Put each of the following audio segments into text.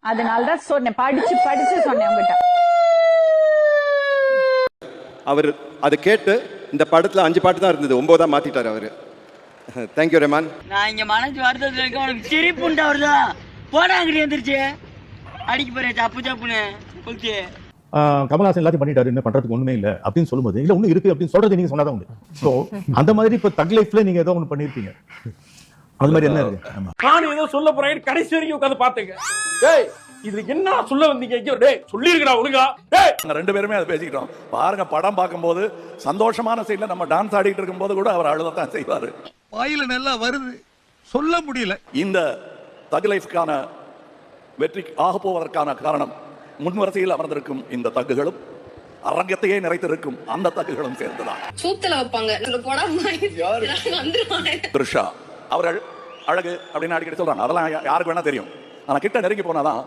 அதனாலதான் சொன்னேன், படிச்சு படிச்சு சொன்னேன் உங்ககிட்ட. அவர் அதை கேட்டு இந்த படத்துல 5 பாட்டு தான் இருந்தது, 9 மாத்திட்டாரு அவரு. தேங்க்யூ ரெமான். நான் இங்க மனசு வருத்தத்துல இருக்க, உனக்கு சிரிப்புண்டா வருதான். போடா அங்கிட்டு எந்திரிச்சு அடிக்க போறேன் சப்பு சப்புன்னு ஓகே. கமல்ஹாசன் எல்லாத்தையும் பண்ணிட்டாரு, என்ன பண்றதுக்கு ஒண்ணுமே இல்ல அப்படின்னு சொல்லும்போது இல்ல ஒண்ணு இருக்கு அப்படின்னு சொல்றது நீங்க சொன்னாதான் உண்டு. சோ அந்த மாதிரி இப்ப தக் லைஃப்ல நீங்க ஏதோ ஒண்ணு பண்ணிருக்கீங்க, அது மாதிரி என்ன இருக்கு? நான் ஏதோ சொல்ல போறேன், கடைசி வரைக்கும் உட்கார்ந்து பாத்துங்க. டேய் இது என்ன சொல்ல வந்தீங்க? டேய் சொல்லி இருக்கடா ஒழுங்கா. டேய் நாங்க 2 பேருமே அதை பேசிக்கிட்டோம். பாருங்க, படம் பார்க்கும்போது சந்தோஷமான சைடுல நம்ம டான்ஸ் ஆடிட்டு இருக்கும்போது கூட அவர் அழுதத்தான் செய்வாரு. வாயில நல்லா வருது, சொல்ல முடியல. இந்த தக் லைஃப்கான வெற்றி ஆக போவதற்கான காரணம் முன்வரிசையில் அமர்ந்திருக்கும் இந்த தக்குகளும் அரங்கத்தையே நிறைத்திருக்கும் அந்த தக்குகளும் சேர்ந்துதான். சூத்துல வைப்பாங்க த்ரிஷா அவர்கள் அழகு அப்படின்னு அடிக்கடி சொல்றாங்க, அதெல்லாம் யாருக்கு வேணா தெரியும். ஆனா கிட்ட நெருங்கி போனாதான்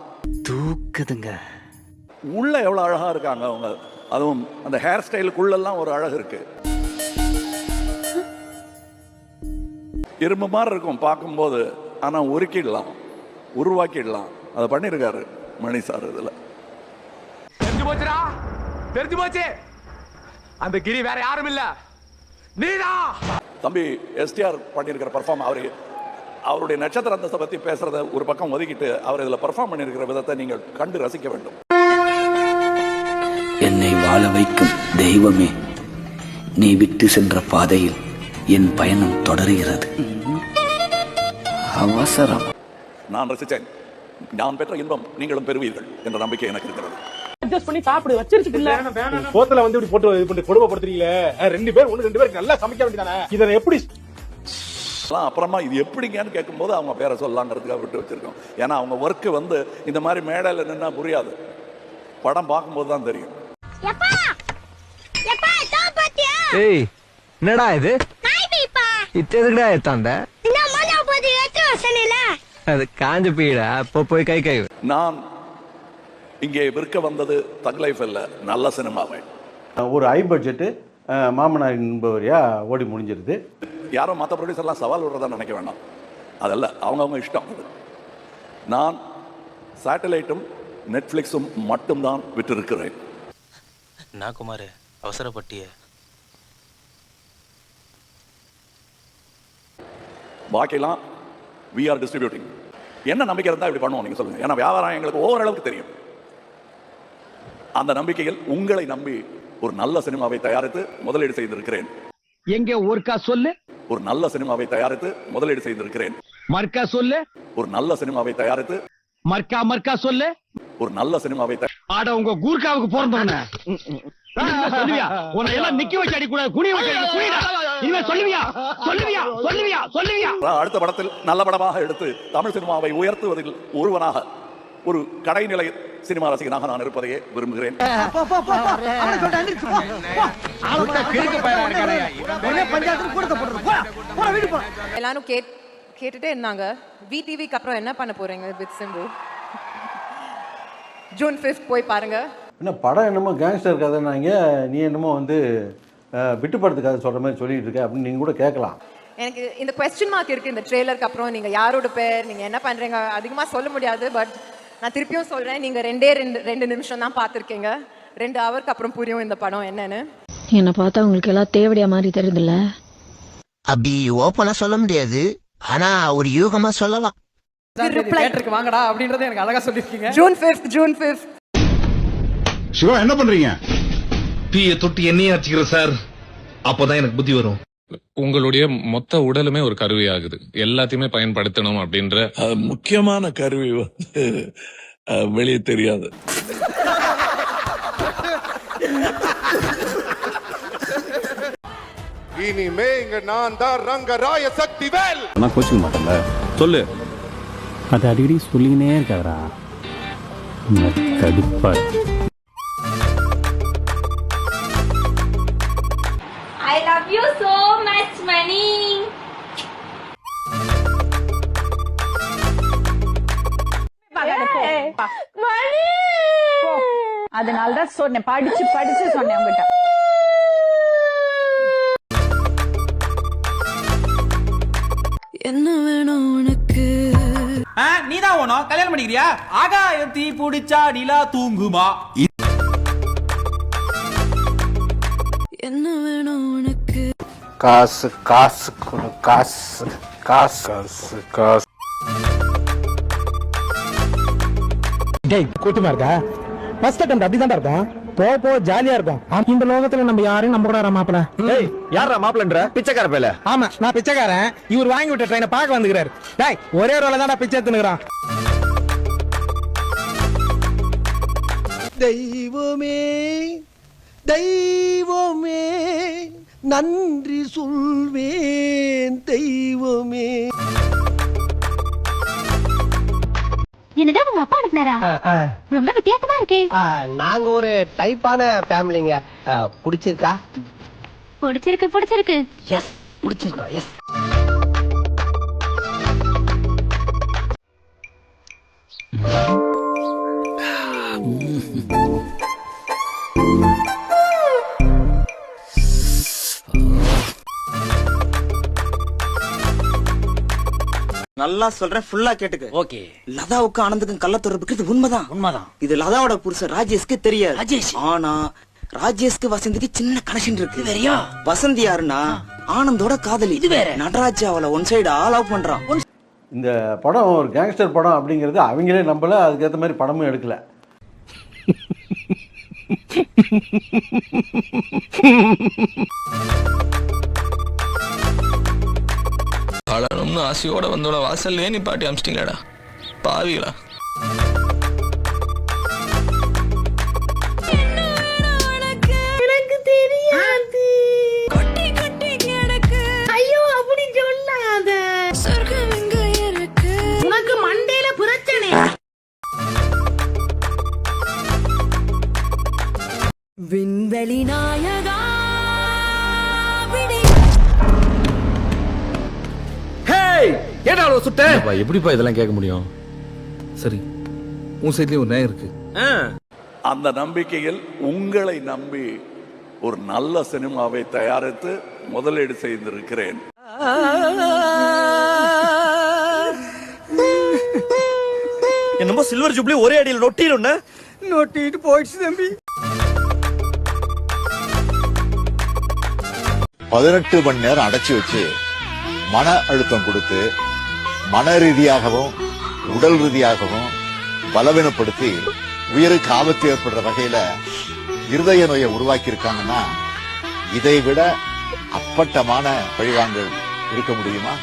தூக்குதுங்க. உள்ள எவ்வளவு அழகா இருக்காங்க அவங்க, அதுவும் அந்த ஹேர் ஸ்டைலுக்குள்ளெல்லாம் ஒரு அழகு இருக்கு. இரும்பு மாதிரி இருக்கும் பார்க்கும்போது, ஆனா உருக்கிடலாம், உருவாக்கிடலாம். அதை பண்ணிருக்காரு மணி சார். இதுல தெரிஞ்சு போச்சுடா, தெரிஞ்சு போச்சு. அந்த கிரி வேற யாரும் இல்ல, நீதான். தம்பி எஸ்டிஆர் பண்ணியிருக்கிற பர்ஃபார்ம், அவருடைய நட்சத்திர அந்தஸ்தை பத்தி பேசுறத ஒரு பக்கம் ஒதுக்கிட்டு அவர் இதுல பர்ஃபார்ம் பண்ணியிருக்கிற விதத்தை நீங்கள் கண்டு ரசிக்க வேண்டும். என்னை வாழ வைக்கும் தெய்வமே, நீ விட்டு சென்ற பாதையில் என் பயணம் தொடர்கிறது. அவசரம். நான் ரசித்தேன், நான் பெற்ற இன்பம் நீங்களும் பெறுவீர்கள் என்ற நம்பிக்கை எனக்கு இருக்கிறது. அட்ஜஸ்ட் பண்ணி சாப்பிடு, வச்சிருச்சு பிள்ளை. போத்தல வந்து இப்படி போட்டு இது பண்ணி கொடுமைப்படுத்துறீங்களே. 2 பேர் 2 பேருக்கு நல்லா சமைக்க வேண்டியதானே. இதை எப்படி அப்புறமா இது எப்படிங்கன்னு கேட்கும்போது அவங்க பேரை சொல்லலாங்கிறதுக்காக விட்டு வச்சிருக்கோம். ஏன்னா அவங்க ஒர்க்கு வந்து இந்த மாதிரி மேடையில் நின்னா புரியாது, படம் பார்க்கும்போது தான் தெரியும். ஏய் என்னடா இது? இத்ததுக்குடா ஏத்தாந்த அது காஞ்ச பீடா, போய் கை கை. நான் இங்கே விற்க வந்தது தக் லைஃப் இல்ல, நல்ல சினிமாவை. ஒரு ஹை பட்ஜெட்டு மாமனார் என்பவரையா ஓடி முடிஞ்சிருது. யாரும் மற்ற ப்ரொடியூசர்லாம் சவால் விடுறதா நினைக்க வேண்டாம், அதல்ல அவங்கவுங்க இஷ்டம். நான் சேட்டலைட்டும் நெட்ஃபிளிக்ஸும் மட்டும்தான் விட்டிருக்கிறேன். நான் குமார் அவசரப்பட்டிய பாக்கிலாம் we are distributing. என்ன நம்பிக்கை இருந்தால் இப்படி பண்ணுவோம் நீங்க சொல்லுங்க. ஏன்னா வியாபாரம் எங்களுக்கு ஓரளவுக்கு தெரியும். அந்த நம்பிக்கையில் உங்களை நம்பி ஒரு நல்ல சினிமாவை தயாரித்து முதலீடு செய்திருக்கிறேன். எங்க ஊர்க்கா சொல்லு? ஒரு நல்ல சினிமாவை தயாரித்து முதலீடு செய்திருக்கிறேன். மர்க்கா சொல்லு? ஒரு நல்ல சினிமாவை தயாரித்து. மர்க்கா சொல்லு? ஒரு நல்ல சினிமாவை. ஆட உங்க கூர்க்காவுக்கு பிறந்தவன சொல்லுவியா? உன்னை எல்லாம் நிக்க வச்சு அடி கூடாது, குனிய வச்சு அடி. குனிடா இனிமே சொல்லுவியா? சொல்லுவியா? சொல்லுவியா? சொல்லுவியா? அடுத்த படத்தில் நல்ல படமாக எடுத்து தமிழ் சினிமாவை உயர்த்துவதில் ஒருவனாக, ஒரு கடைநிலை சினிமா ரசிகனாக நான் இருப்பதையே விரும்புகிறேன். எல்லாரும் கேட்டுட்டே இருந்தாங்க, விடிவிக்கு அப்புறம் என்ன பண்ண போறீங்க வித் சிம்பு? ஜூன் 5 போய் பாருங்க. என்ன படம் என்னமோ கேங்ஸ்டர் கதைனாங்க, நீ என்னமோ வந்து விட்டு படத்து கதை சொல்ற மாதிரி சொல்லிட்டு இருக்க அப்படின்னு நீங்க கூட கேட்கலாம். எனக்கு இந்த கொஸ்டின் மார்க் இருக்கு இந்த ட்ரெய்லருக்கு அப்புறம். நீங்க யாரோட பேர், நீங்க என்ன பண்றீங்க அதிகமா சொல்ல முடியாது. பட் நான் திருப்பியும் சொல்றேன், நீங்க 2 நிமிஷம் தான் பார்த்துருக்கீங்க. 2 ஹவருக்கு அப்புறம் புரியும் இந்த படம் என்னன்னு. என்ன பார்த்தா உங்களுக்கு எல்லாம் தேவடியா மாதிரி தெரியுதுல்ல? அப்படி ஓப்பனா சொல்ல முடியாது, ஆனா ஒரு யூகமா சொல்லலாம். வாங்கடா அப்படின்றத எனக்கு அழகா சொல்லிருக்கீங்க. ஜூன் 5. சிவா என்ன பண்றீங்க? தீய தொட்டி எண்ணெய் ஆச்சுக்கிறேன் சார், அப்பதான் எனக்கு புத்தி வரும். உங்களுடைய மொத்த உடலுமே ஒரு கருவி ஆகுது, எல்லாத்தையுமே பயன்படுத்தணும் அப்படின்ற முக்கியமான கருவி வந்து வெளியே தெரியாது. இனிமே இங்க நான் தான் ரங்கராய சக்திவேல். நான் கோச்சிக்க மாட்டேன்ல, சொல்லு. அது அடிக்கடி சொல்லினே இருக்காரா, கடுப்பா. I love you so much, Mani. அதனாலதான் சொன்னேன், படிச்சு படிச்சு சொன்னேன் உங்ககிட்ட. என்ன வேணும் உனக்கு? நீதான் ஓணும் கல்யாணம் பண்ணிக்கிறியா? ஆகாயம் தீ பிடிச்சா நிலா தூங்குமா? என்ன வேணும் உனக்கு? காசு காசு கொடு காசு காசு காசு காசு. டேய் கூட்டமா இருக்கா? ஃபர்ஸ்ட் அட்டெம்ப்ட் அப்படிதான்டா இருக்கும். போ ஜாலியா இருக்கும். இந்த லோகத்துல நம்ம யாரையும் நம்ப கூடாதா மாப்பிள? ஏய் யாரா மாப்பிளன்ற? பிச்சைக்கார பேல. ஆமா நான் பிச்சைக்காரன். இவர் வாங்கி விட்ட ட்ரெயினை பார்க்க வந்துக்கிறாரு. டேய் ஒரே ஒரு வேளை தான்டா பிச்சை எடுத்துக்கிறான். தெய்வமே தெய்வமே நன்றி சொல்வேன் தெய்வமே. என்னதான் உங்க அப்பா அனுப்புனாரா? ரொம்ப வித்தியாசமா இருக்கே. நாங்க ஒரு டைப்பான ஃபேமிலிங்க. பிடிச்சிருக்கா? பிடிச்சிருக்கு. எஸ் பிடிச்சிருக்கா? எஸ். நல்லா சொல்றேன், ஃபுல்லா கேட்டுக்க. ஓகே. லதாவுக்கு ஆனந்துக்கும் கள்ள தொடர்புக்கு இது உண்மைதான். இது லதாவோட புருஷன் ராஜேஷ்க்கு தெரியாது. ராஜேஷ் ஆனா ராஜேஷ்க்கு வசந்திக்கு சின்ன கனெக்ஷன் இருக்கு. வேறயா? வசந்தி யாருன்னா ஆனந்தோட காதலி. இது வேற. நடராஜ் அவளை ஒன் சைடு லவ் பண்றான். இந்த படம் ஒரு கேங்ஸ்டர் படம் அப்படிங்கிறது அவங்களே நம்பல, அதுக்கேற்ற மாதிரி படமும் எடுக்கல. அழணும்னு ஆசையோட வந்தோட வாசல்லே நீ பாட்டி அமிச்சிட்டீங்களாடா பாவிகளா. எனக்கு தெரியாது. ஐயோ அப்படி சொல்லாத. சொர்க்கம் எங்க இருக்கு? உனக்கு மண்டையில பிரச்சனை. விண்வெளி நாயகா எப்படிப்பா இதெல்லாம் கேட்க முடியும்? சரி உன் சைட்லயும் ஒரு நேரம் இருக்கு. அந்த நம்பிக்கையில் உங்களை நம்பி ஒரு நல்ல சினிமாவை தயாரித்து முதலீடு செய்திருக்கிறேன். என்னமோ சில்வர் ஜூப்ளி ஒரே அடியில் நொட்டிட்டு போயிடுச்சு தம்பி. 18 மணி நேரம் அடைச்சி வச்சு மன அழுத்தம் கொடுத்து மன ரீதியாகவும் உடல் ரீதியாகவும் பலவீனப்படுத்தி உயிருக்கு ஆபத்து ஏற்படுற வகையில இருதய நோயை உருவாக்கி இருக்காங்கன்னா இதை விட அப்பட்டமான பழிவாங்கல் இருக்க முடியுமா?